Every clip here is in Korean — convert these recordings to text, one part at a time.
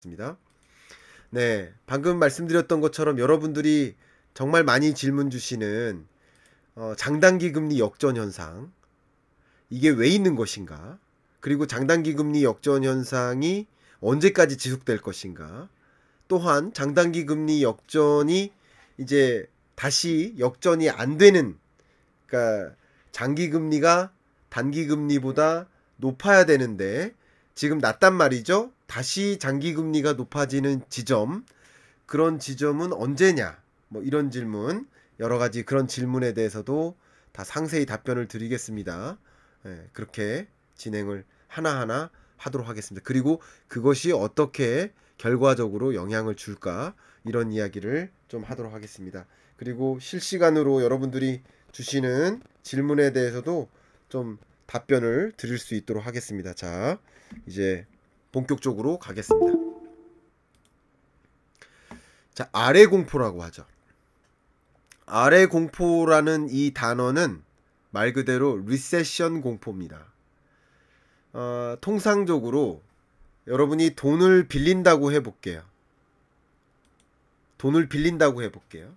습니다. 네, 방금 말씀드렸던 것처럼 여러분들이 정말 많이 질문 주시는 장단기 금리 역전 현상, 이게 왜 있는 것인가? 그리고 장단기 금리 역전 현상이 언제까지 지속될 것인가? 또한 장단기 금리 역전이 이제 다시 역전이 안 되는, 그러니까 장기 금리가 단기 금리보다 높아야 되는데 지금 낮단 말이죠. 다시 장기 금리가 높아지는 지점, 그런 지점은 언제냐? 뭐 이런 질문, 여러 가지 그런 질문에 대해서도 다 상세히 답변을 드리겠습니다. 그렇게 진행을 하나하나 하도록 하겠습니다. 그리고 그것이 어떻게 결과적으로 영향을 줄까, 이런 이야기를 좀 하도록 하겠습니다. 그리고 실시간으로 여러분들이 주시는 질문에 대해서도 좀 답변을 드릴 수 있도록 하겠습니다. 자, 이제 본격적으로 가겠습니다. 자, 아래 공포라고 하죠. 아래 공포라는 이 단어는 말 그대로 리세션 공포입니다. 통상적으로 여러분이 돈을 빌린다고 해볼게요. 돈을 빌린다고 해볼게요.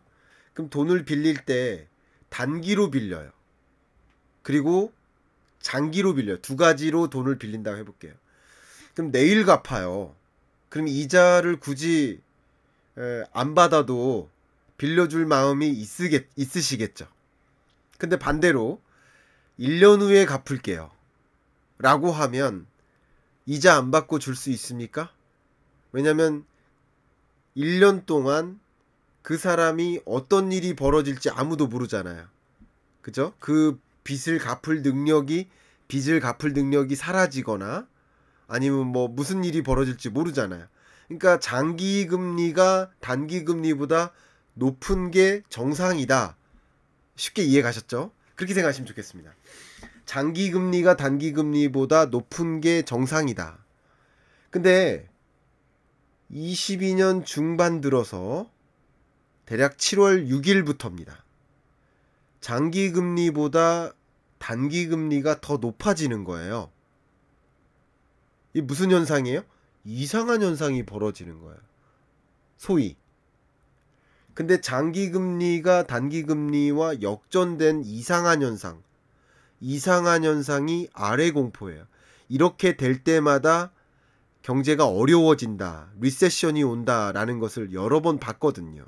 그럼 돈을 빌릴 때 단기로 빌려요. 그리고 장기로 빌려요. 두 가지로 돈을 빌린다고 해볼게요. 그럼 내일 갚아요. 그럼 이자를 굳이 안 받아도 빌려줄 마음이 있으시겠죠. 근데 반대로 1년 후에 갚을게요 라고 하면 이자 안 받고 줄 수 있습니까? 왜냐면 1년 동안 그 사람이 어떤 일이 벌어질지 아무도 모르잖아요. 그죠? 그 빚을 갚을 능력이 사라지거나 아니면 뭐 무슨 일이 벌어질지 모르잖아요. 그러니까 장기 금리가 단기 금리보다 높은 게 정상이다. 쉽게 이해 가셨죠? 그렇게 생각하시면 좋겠습니다. 장기 금리가 단기 금리보다 높은 게 정상이다. 근데 22년 중반 들어서 대략 7월 6일부터입니다. 장기 금리보다 단기 금리가 더 높아지는 거예요. 이게 무슨 현상이에요? 이상한 현상이 벌어지는 거예요. 소위. 근데 장기 금리가 단기 금리와 역전된 이상한 현상이 아래 공포예요. 이렇게 될 때마다 경제가 어려워진다, 리세션이 온다라는 것을 여러 번 봤거든요.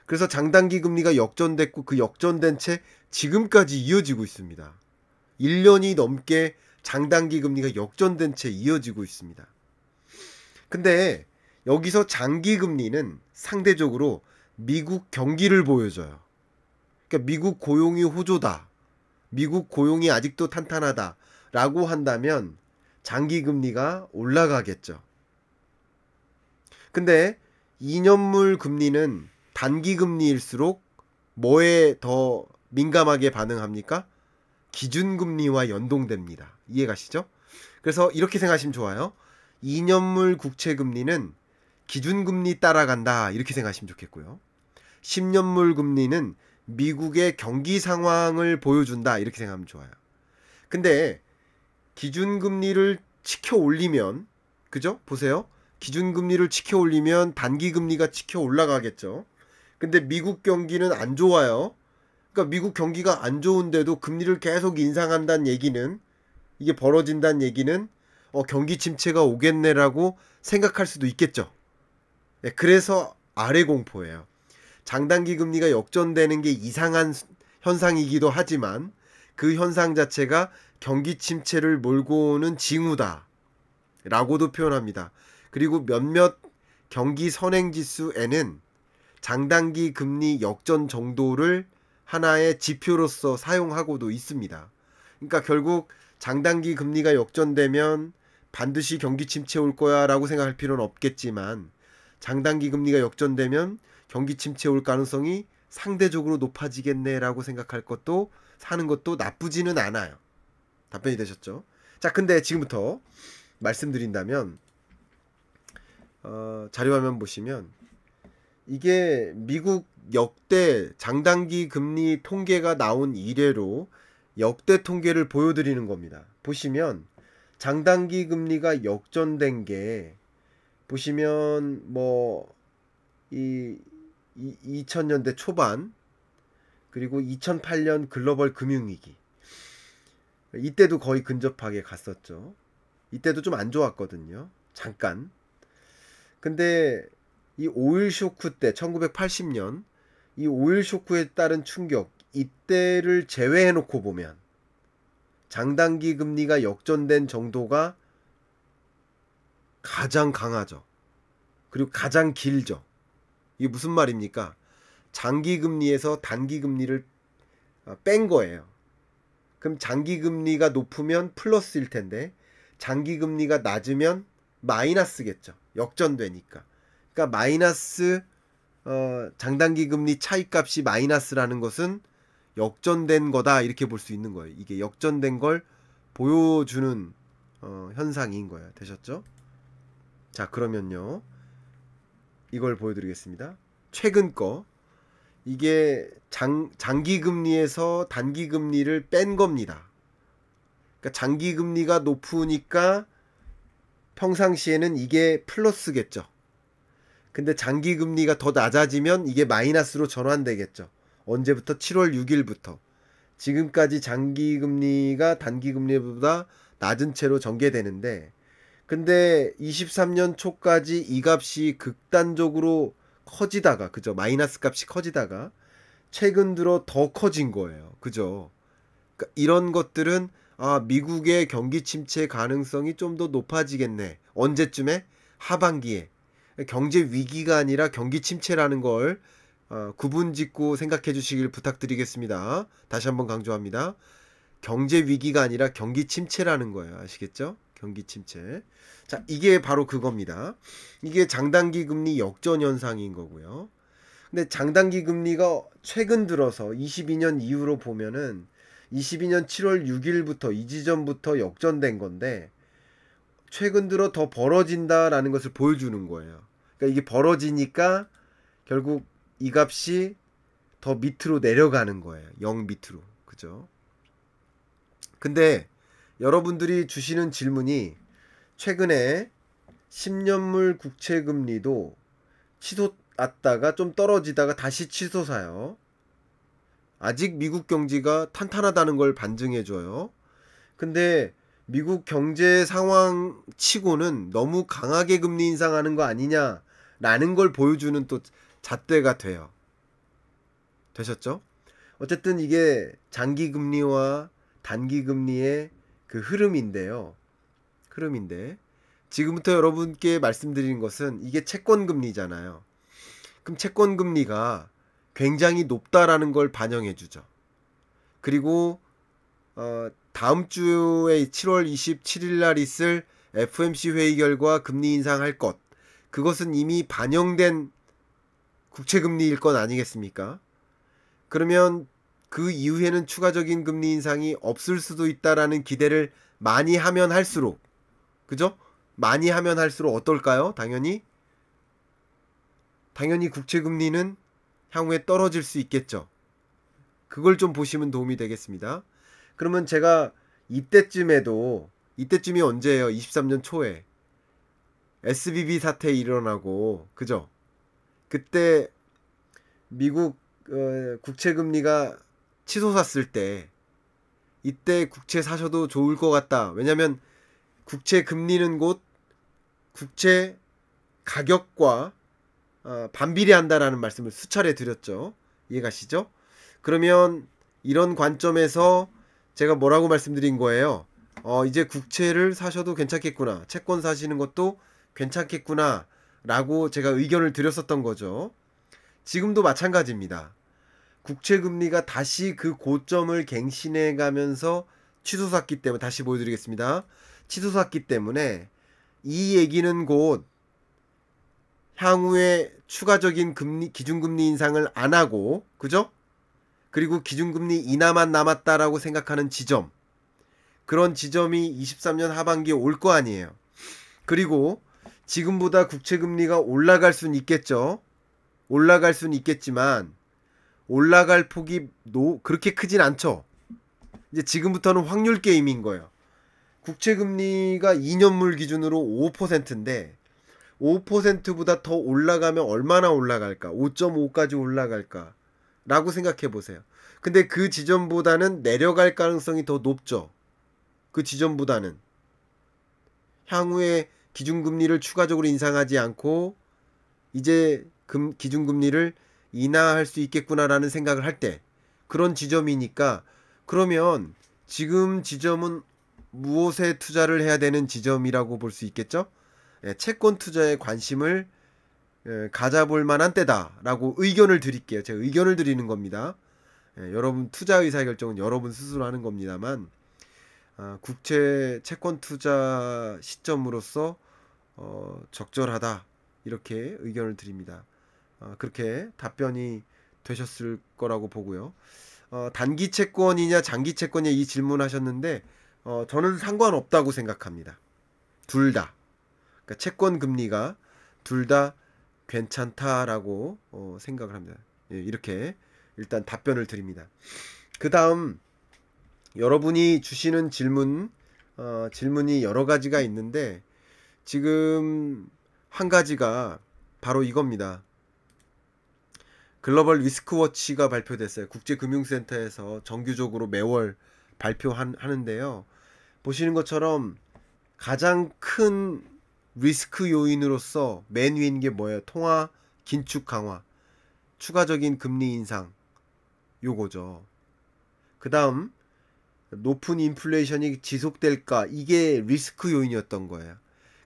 그래서 장단기 금리가 역전됐고 그 역전된 채 지금까지 이어지고 있습니다. 1년이 넘게 장단기 금리가 역전된 채 이어지고 있습니다. 근데 여기서 장기 금리는 상대적으로 미국 경기를 보여줘요. 그러니까 미국 고용이 호조다, 미국 고용이 아직도 탄탄하다 라고 한다면 장기 금리가 올라가겠죠. 근데 2년물 금리는 단기 금리일수록 뭐에 더 민감하게 반응합니까? 기준금리와 연동됩니다. 이해가시죠? 그래서 이렇게 생각하시면 좋아요. 2년물 국채금리는 기준금리 따라간다, 이렇게 생각하시면 좋겠고요. 10년물 금리는 미국의 경기 상황을 보여준다, 이렇게 생각하면 좋아요. 근데 기준금리를 치켜 올리면, 그죠? 보세요. 기준금리를 치켜 올리면 단기금리가 치켜 올라가겠죠. 근데 미국 경기는 안 좋아요. 그러니까 미국 경기가 안 좋은데도 금리를 계속 인상한다는 얘기는, 이게 벌어진다는 얘기는 경기 침체가 오겠네라고 생각할 수도 있겠죠. 네, 그래서 아래 공포예요. 장단기 금리가 역전되는 게 이상한 현상이기도 하지만 그 현상 자체가 경기 침체를 몰고 오는 징후다 라고도 표현합니다. 그리고 몇몇 경기 선행지수에는 장단기 금리 역전 정도를 하나의 지표로서 사용하고도 있습니다. 그러니까 결국 장단기 금리가 역전되면 반드시 경기 침체 올 거야 라고 생각할 필요는 없겠지만, 장단기 금리가 역전되면 경기 침체 올 가능성이 상대적으로 높아지겠네 라고 생각할 것도, 사는 것도 나쁘지는 않아요. 답변이 되셨죠? 자, 근데 지금부터 말씀드린다면 자료화면 보시면 이게 미국 역대 장단기 금리 통계가 나온 이래로 역대 통계를 보여드리는 겁니다. 보시면 장단기 금리가 역전된 게 보시면 뭐 이 2000년대 초반 그리고 2008년 글로벌 금융위기 이때도 거의 근접하게 갔었죠. 이때도 좀 안 좋았거든요. 잠깐. 근데 이 오일 쇼크 때 1980년 이 오일 쇼크에 따른 충격 이때를 제외해 놓고 보면 장단기 금리가 역전된 정도가 가장 강하죠. 그리고 가장 길죠. 이게 무슨 말입니까? 장기 금리에서 단기 금리를 뺀 거예요. 그럼 장기 금리가 높으면 플러스일 텐데 장기 금리가 낮으면 마이너스겠죠. 역전되니까. 그러니까 마이너스 장단기 금리 차익값이 마이너스라는 것은 역전된 거다 이렇게 볼 수 있는 거예요. 이게 역전된 걸 보여주는 현상인 거예요. 되셨죠? 자, 그러면요. 이걸 보여드리겠습니다. 최근 거 이게 장기 금리에서 단기 금리를 뺀 겁니다. 그러니까 장기 금리가 높으니까 평상시에는 이게 플러스겠죠. 근데 장기 금리가 더 낮아지면 이게 마이너스로 전환되겠죠. 언제부터? 7월 6일부터. 지금까지 장기 금리가 단기 금리보다 낮은 채로 전개되는데 근데 23년 초까지 이 값이 극단적으로 커지다가 그죠? 마이너스 값이 커지다가 최근 들어 더 커진 거예요. 그죠? 그러니까 이런 것들은 미국의 경기 침체 가능성이 좀 더 높아지겠네. 언제쯤에? 하반기에. 경제 위기가 아니라 경기 침체라는 걸 구분 짓고 생각해 주시길 부탁드리겠습니다. 다시 한번 강조합니다. 경제 위기가 아니라 경기 침체라는 거예요. 아시겠죠? 경기 침체. 자, 이게 바로 그겁니다. 이게 장단기 금리 역전 현상인 거고요. 근데 장단기 금리가 최근 들어서 22년 이후로 보면은 22년 7월 6일부터 이 지점부터 역전된 건데 최근 들어 더 벌어진다라는 것을 보여주는 거예요. 그러니까 이게 벌어지니까 결국 이 값이 더 밑으로 내려가는 거예요. 0 밑으로. 그죠? 근데 여러분들이 주시는 질문이 최근에 10년물 국채금리도 치솟았다가 좀 떨어지다가 다시 치솟아요. 아직 미국 경제가 탄탄하다는 걸 반증해줘요. 근데 미국 경제 상황 치고는 너무 강하게 금리 인상하는 거 아니냐라는 걸 보여주는 또 잣대가 돼요. 되셨죠? 어쨌든 이게 장기 금리와 단기 금리의 그 흐름인데 지금부터 여러분께 말씀드리는 것은 이게 채권 금리잖아요. 그럼 채권 금리가 굉장히 높다라는 걸 반영해 주죠. 그리고 다음 주에 7월 27일 날 있을 FOMC 회의 결과 금리 인상할 것 그것은 이미 반영된 국채금리일 것 아니겠습니까? 그러면 그 이후에는 추가적인 금리 인상이 없을 수도 있다라는 기대를 많이 하면 할수록 그죠? 많이 하면 할수록 어떨까요? 당연히 국채금리는 향후에 떨어질 수 있겠죠. 그걸 좀 보시면 도움이 되겠습니다. 그러면 제가 이때쯤이 언제예요? 23년 초에 SVB 사태 일어나고 그죠? 그때 미국 국채금리가 치솟았을 때 이때 국채 사셔도 좋을 것 같다. 왜냐면 국채 금리는 곧 국채 가격과 반비례한다라는 말씀을 수차례 드렸죠. 이해가시죠? 그러면 이런 관점에서 제가 뭐라고 말씀드린 거예요? 이제 국채를 사셔도 괜찮겠구나. 채권 사시는 것도 괜찮겠구나. 라고 제가 의견을 드렸었던 거죠. 지금도 마찬가지입니다. 국채 금리가 다시 그 고점을 갱신해 가면서 치솟았기 때문에 다시 보여드리겠습니다. 치솟았기 때문에 이 얘기는 곧 향후에 추가적인 기준금리 인상을 안 하고 그죠? 그리고 기준금리 인하만 남았다라고 생각하는 지점 그런 지점이 23년 하반기에 올 거 아니에요. 그리고 지금보다 국채금리가 올라갈 수는 있겠죠. 올라갈 수는 있겠지만 올라갈 폭이 그렇게 크진 않죠. 이제 지금부터는 확률 게임인 거예요. 국채금리가 2년물 기준으로 5%인데 5%보다 더 올라가면 얼마나 올라갈까? 5.5까지 올라갈까? 라고 생각해 보세요. 근데 그 지점보다는 내려갈 가능성이 더 높죠. 그 지점보다는. 향후에 기준금리를 추가적으로 인상하지 않고 이제 기준금리를 인하할 수 있겠구나라는 생각을 할 때 그런 지점이니까, 그러면 지금 지점은 무엇에 투자를 해야 되는 지점이라고 볼 수 있겠죠? 채권 투자에 관심을 가져볼 만한 때다라고 의견을 드릴게요. 제가 의견을 드리는 겁니다. 여러분 투자 의사결정은 여러분 스스로 하는 겁니다만, 국채 채권 투자 시점으로서 적절하다, 이렇게 의견을 드립니다. 그렇게 답변이 되셨을 거라고 보고요. 단기 채권이냐 장기 채권이냐 이 질문하셨는데 저는 상관없다고 생각합니다. 둘 다. 그러니까 채권 금리가 둘 다 괜찮다라고 생각을 합니다. 예, 이렇게 일단 답변을 드립니다. 그 다음 여러분이 주시는 질문이 여러 가지가 있는데 지금 한 가지가 바로 이겁니다. 글로벌 리스크워치가 발표됐어요. 국제금융센터에서 정규적으로 매월 발표하는데요. 보시는 것처럼 가장 큰 리스크 요인으로서 맨 위에 있는 게 뭐예요? 통화 긴축 강화, 추가적인 금리 인상, 요거죠. 그 다음 높은 인플레이션이 지속될까, 이게 리스크 요인이었던 거예요.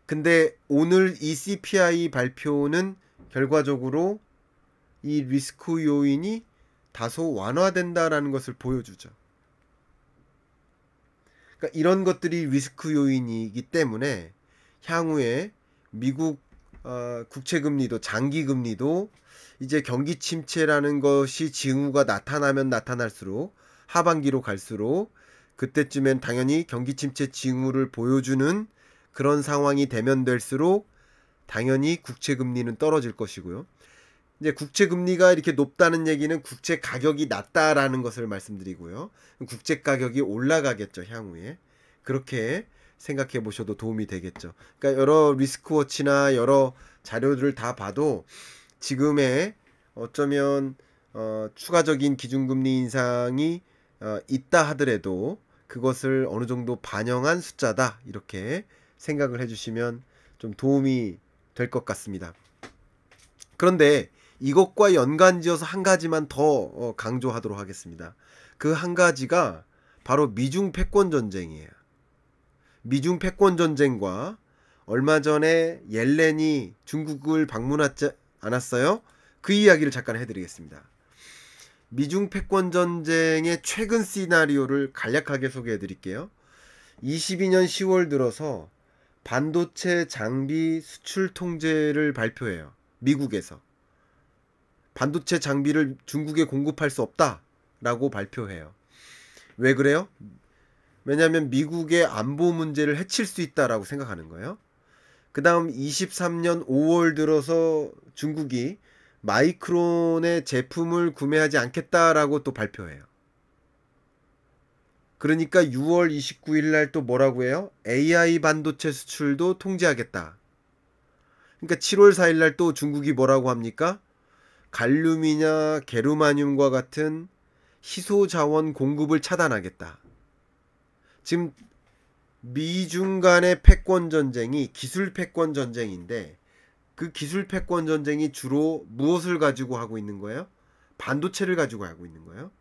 근데 오늘 이 CPI 발표는 결과적으로 이 리스크 요인이 다소 완화된다라는 것을 보여주죠. 그러니까 이런 것들이 리스크 요인이기 때문에 향후에 미국 국채금리도 장기금리도 이제 경기 침체라는 것이 징후가 나타나면 나타날수록, 하반기로 갈수록 그때쯤엔 당연히 경기 침체 징후를 보여주는 그런 상황이 되면 될수록 당연히 국채금리는 떨어질 것이고요. 이제 국채금리가 이렇게 높다는 얘기는 국채 가격이 낮다라는 것을 말씀드리고요. 국채 가격이 올라가겠죠, 향후에. 그렇게 생각해 보셔도 도움이 되겠죠. 그러니까 여러 리스크워치나 여러 자료들을 다 봐도 지금의 어쩌면 추가적인 기준금리 인상이 있다 하더라도 그것을 어느 정도 반영한 숫자다, 이렇게 생각을 해주시면 좀 도움이 될 것 같습니다. 그런데 이것과 연관지어서 한 가지만 더 강조하도록 하겠습니다. 그 한 가지가 바로 미중 패권 전쟁이에요. 미중 패권 전쟁과 얼마 전에 옐렌이 중국을 방문하지 않았어요? 그 이야기를 잠깐 해드리겠습니다. 미중 패권 전쟁의 최근 시나리오를 간략하게 소개해 드릴게요. 22년 10월 들어서 반도체 장비 수출 통제를 발표해요. 미국에서. 반도체 장비를 중국에 공급할 수 없다라고 발표해요. 왜 그래요? 왜냐하면 미국의 안보 문제를 해칠 수 있다라고 생각하는 거예요. 그 다음 23년 5월 들어서 중국이 마이크론의 제품을 구매하지 않겠다라고 또 발표해요. 그러니까 6월 29일 날 또 뭐라고 해요? AI 반도체 수출도 통제하겠다. 그러니까 7월 4일 날 또 중국이 뭐라고 합니까? 갈륨이나 게르마늄과 같은 희소 자원 공급을 차단하겠다. 지금 미중 간의 패권 전쟁이 기술 패권 전쟁인데, 그 기술 패권 전쟁이 주로 무엇을 가지고 하고 있는 거예요? 반도체를 가지고 하고 있는 거예요.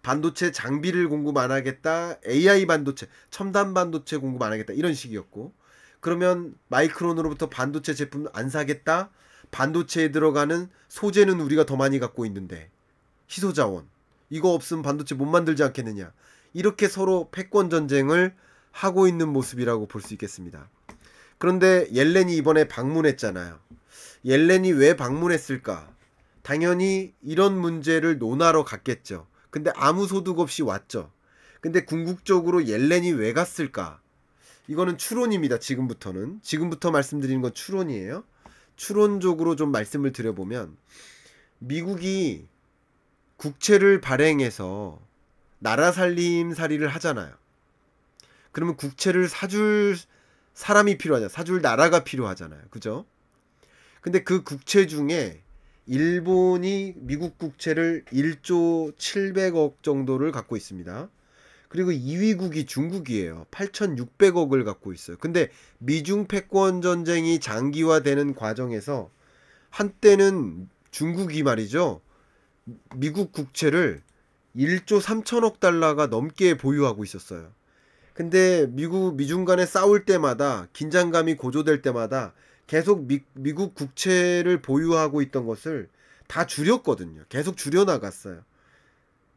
반도체 장비를 공급 안 하겠다, AI 반도체, 첨단 반도체 공급 안 하겠다, 이런 식이었고, 그러면 마이크론으로부터 반도체 제품 안 사겠다, 반도체에 들어가는 소재는 우리가 더 많이 갖고 있는데 희소자원 이거 없으면 반도체 못 만들지 않겠느냐, 이렇게 서로 패권 전쟁을 하고 있는 모습이라고 볼 수 있겠습니다. 그런데 옐렌이 이번에 방문했잖아요. 옐렌이 왜 방문했을까? 당연히 이런 문제를 논하러 갔겠죠. 근데 아무 소득 없이 왔죠. 근데 궁극적으로 옐렌이 왜 갔을까? 이거는 추론입니다. 지금부터 말씀드리는 건 추론이에요. 추론적으로 좀 말씀을 드려보면, 미국이 국채를 발행해서 나라 살림살이를 하잖아요. 그러면 국채를 사줄 사람이 필요하잖아. 사줄 나라가 필요하잖아요. 그죠? 근데 그 국채 중에 일본이 미국 국채를 1조 700억 정도를 갖고 있습니다. 그리고 2위국이 중국이에요. 8,600억을 갖고 있어요. 근데 미중 패권 전쟁이 장기화되는 과정에서 한때는 중국이 말이죠. 미국 국채를 1조 3천억 달러가 넘게 보유하고 있었어요. 근데 미중 간에 싸울 때마다 긴장감이 고조될 때마다 계속 미국 국채를 보유하고 있던 것을 다 줄였거든요. 계속 줄여나갔어요.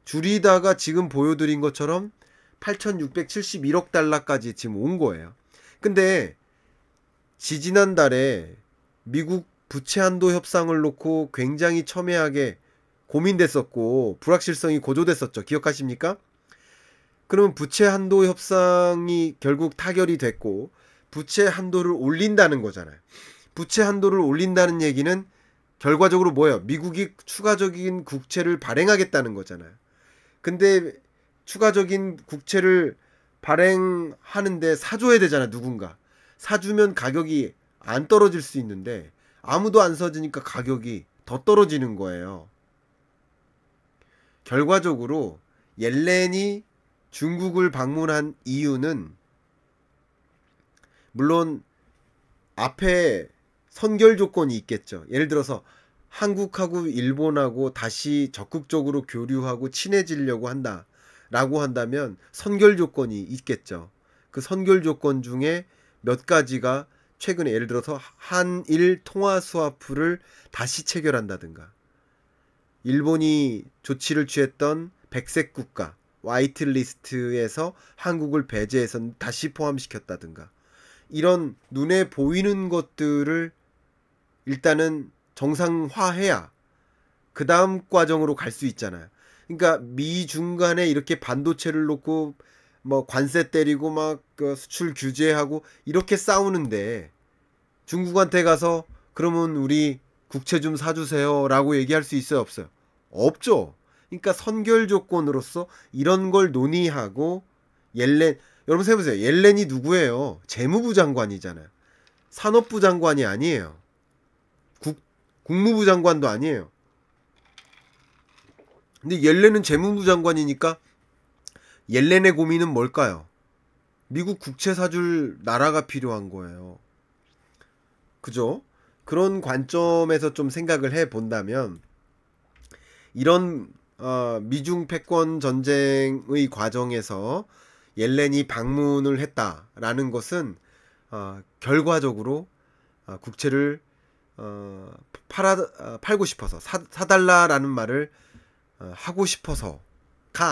줄이다가 지금 보여드린 것처럼 8,671억 달러까지 지금 온 거예요. 근데 지지난달에 미국 부채 한도 협상을 놓고 굉장히 첨예하게 고민됐었고 불확실성이 고조됐었죠. 기억하십니까? 그러면 부채 한도 협상이 결국 타결이 됐고 부채 한도를 올린다는 거잖아요. 부채 한도를 올린다는 얘기는 결과적으로 뭐예요? 미국이 추가적인 국채를 발행하겠다는 거잖아요. 근데 추가적인 국채를 발행하는데 사줘야 되잖아, 누군가. 사주면 가격이 안 떨어질 수 있는데 아무도 안 사주니까 가격이 더 떨어지는 거예요. 결과적으로 옐렌이 중국을 방문한 이유는 물론 앞에 선결 조건이 있겠죠. 예를 들어서 한국하고 일본하고 다시 적극적으로 교류하고 친해지려고 한다라고 한다면 선결 조건이 있겠죠. 그 선결 조건 중에 몇 가지가 최근에 예를 들어서 한일 통화 스와프를 다시 체결한다든가 일본이 조치를 취했던 백색 국가 화이트리스트에서 한국을 배제해서 다시 포함시켰다든가 이런 눈에 보이는 것들을 일단은 정상화해야 그 다음 과정으로 갈 수 있잖아요. 그러니까 미중 간에 이렇게 반도체를 놓고 뭐 관세 때리고 막 그 수출 규제하고 이렇게 싸우는데 중국한테 가서 그러면 우리 국채 좀 사주세요 라고 얘기할 수 있어요 없어요? 없죠. 그러니까 선결 조건으로서 이런 걸 논의하고 옐렌 여러분 생각해보세요. 옐렌이 누구예요? 재무부 장관이잖아요. 산업부 장관이 아니에요. 국무부 장관도 아니에요. 근데 옐렌은 재무부 장관이니까 옐렌의 고민은 뭘까요? 미국 국채 사줄 나라가 필요한 거예요. 그죠? 그런 관점에서 좀 생각을 해 본다면 이런 미중 패권 전쟁의 과정에서 옐렌이 방문을 했다라는 것은 결과적으로 국채를 팔고 싶어서 사달라라는 말을 하고 싶어서가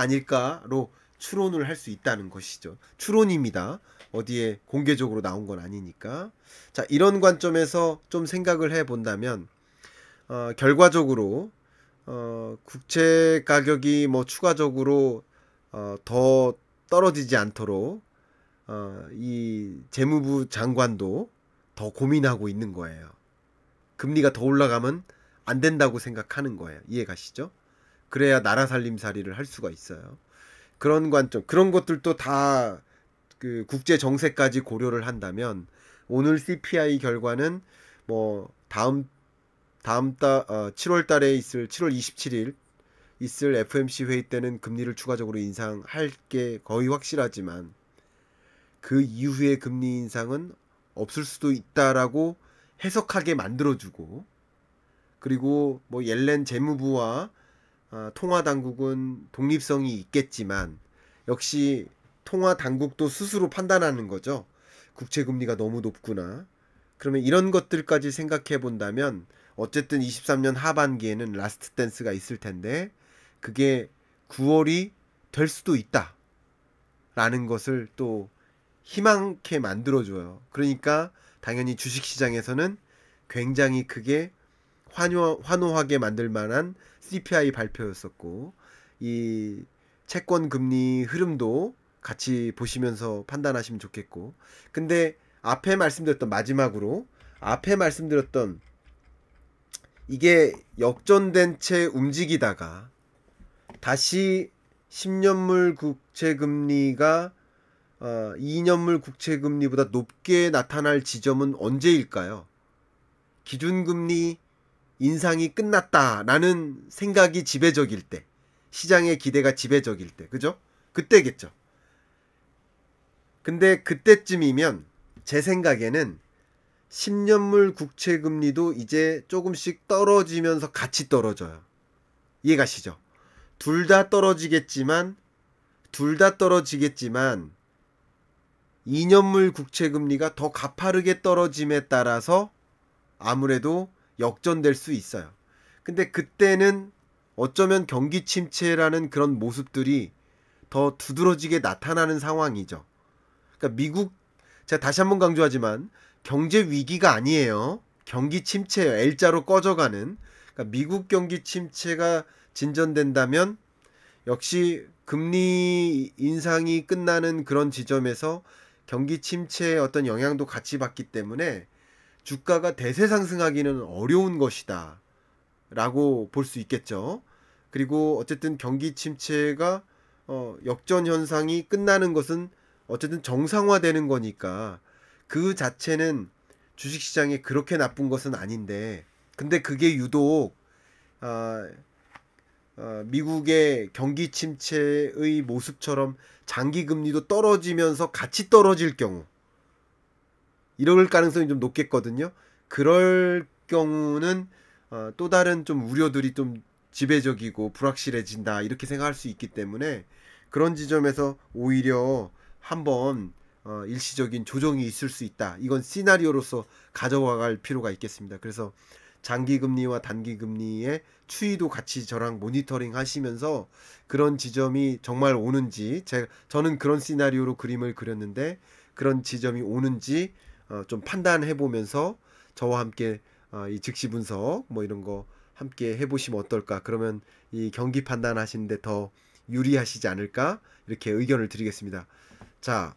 아닐까로 추론을 할 수 있다는 것이죠. 추론입니다. 어디에 공개적으로 나온 건 아니니까. 자, 이런 관점에서 좀 생각을 해 본다면 결과적으로 국채 가격이 뭐 추가적으로 더 떨어지지 않도록 이 재무부 장관도 더 고민하고 있는 거예요. 금리가 더 올라가면 안 된다고 생각하는 거예요. 이해가시죠? 그래야 나라 살림살이를 할 수가 있어요. 그런 관점, 그런 것들도 다 그 국제 정세까지 고려를 한다면 오늘 CPI 결과는 뭐 다음 달 7월 달에 있을 7월 27일 있을 FMC 회의 때는 금리를 추가적으로 인상할 게 거의 확실하지만 그 이후의 금리 인상은 없을 수도 있다라고 해석하게 만들어주고 그리고 뭐 옐렌 재무부와 통화 당국은 독립성이 있겠지만 역시 통화 당국도 스스로 판단하는 거죠. 국채 금리가 너무 높구나. 그러면 이런 것들까지 생각해 본다면 어쨌든 23년 하반기에는 라스트 댄스가 있을 텐데 그게 9월이 될 수도 있다. 라는 것을 또 희망케 만들어줘요. 그러니까 당연히 주식시장에서는 굉장히 크게 환호하게 만들 만한 CPI 발표였었고 이 채권 금리 흐름도 같이 보시면서 판단하시면 좋겠고 근데 앞에 말씀드렸던 이게 역전된 채 움직이다가 다시 10년물 국채 금리가 2년물 국채금리보다 높게 나타날 지점은 언제일까요? 기준금리 인상이 끝났다라는 생각이 지배적일 때, 시장의 기대가 지배적일 때, 그죠? 그때겠죠. 근데 그때쯤이면 제 생각에는 10년물 국채금리도 이제 조금씩 떨어지면서 같이 떨어져요. 이해가시죠? 둘 다 떨어지겠지만 2년물 국채금리가 더 가파르게 떨어짐에 따라서 아무래도 역전될 수 있어요. 근데 그때는 어쩌면 경기 침체라는 그런 모습들이 더 두드러지게 나타나는 상황이죠. 그러니까 미국, 제가 다시 한번 강조하지만 경제 위기가 아니에요. 경기 침체예요. L자로 꺼져가는. 그러니까 미국 경기 침체가 진전된다면 역시 금리 인상이 끝나는 그런 지점에서 경기 침체의 어떤 영향도 같이 받기 때문에 주가가 대세 상승하기는 어려운 것이다 라고 볼 수 있겠죠. 그리고 어쨌든 경기 침체가 역전 현상이 끝나는 것은 어쨌든 정상화되는 거니까 그 자체는 주식시장에 그렇게 나쁜 것은 아닌데, 근데 그게 유독 아, 미국의 경기 침체의 모습처럼 장기 금리도 떨어지면서 같이 떨어질 경우, 이럴 가능성이 좀 높겠거든요. 그럴 경우는 또 다른 좀 우려들이 좀 지배적이고 불확실해진다 이렇게 생각할 수 있기 때문에 그런 지점에서 오히려 한번 일시적인 조정이 있을 수 있다. 이건 시나리오로서 가져갈 필요가 있겠습니다. 그래서 장기 금리와 단기 금리의 추이도 같이 저랑 모니터링 하시면서 그런 지점이 정말 오는지, 저는 그런 시나리오로 그림을 그렸는데 그런 지점이 오는지 좀 판단해 보면서 저와 함께 이 즉시 분석 뭐 이런 거 함께 해보시면 어떨까. 그러면 이 경기 판단하시는데 더 유리하시지 않을까 이렇게 의견을 드리겠습니다. 자,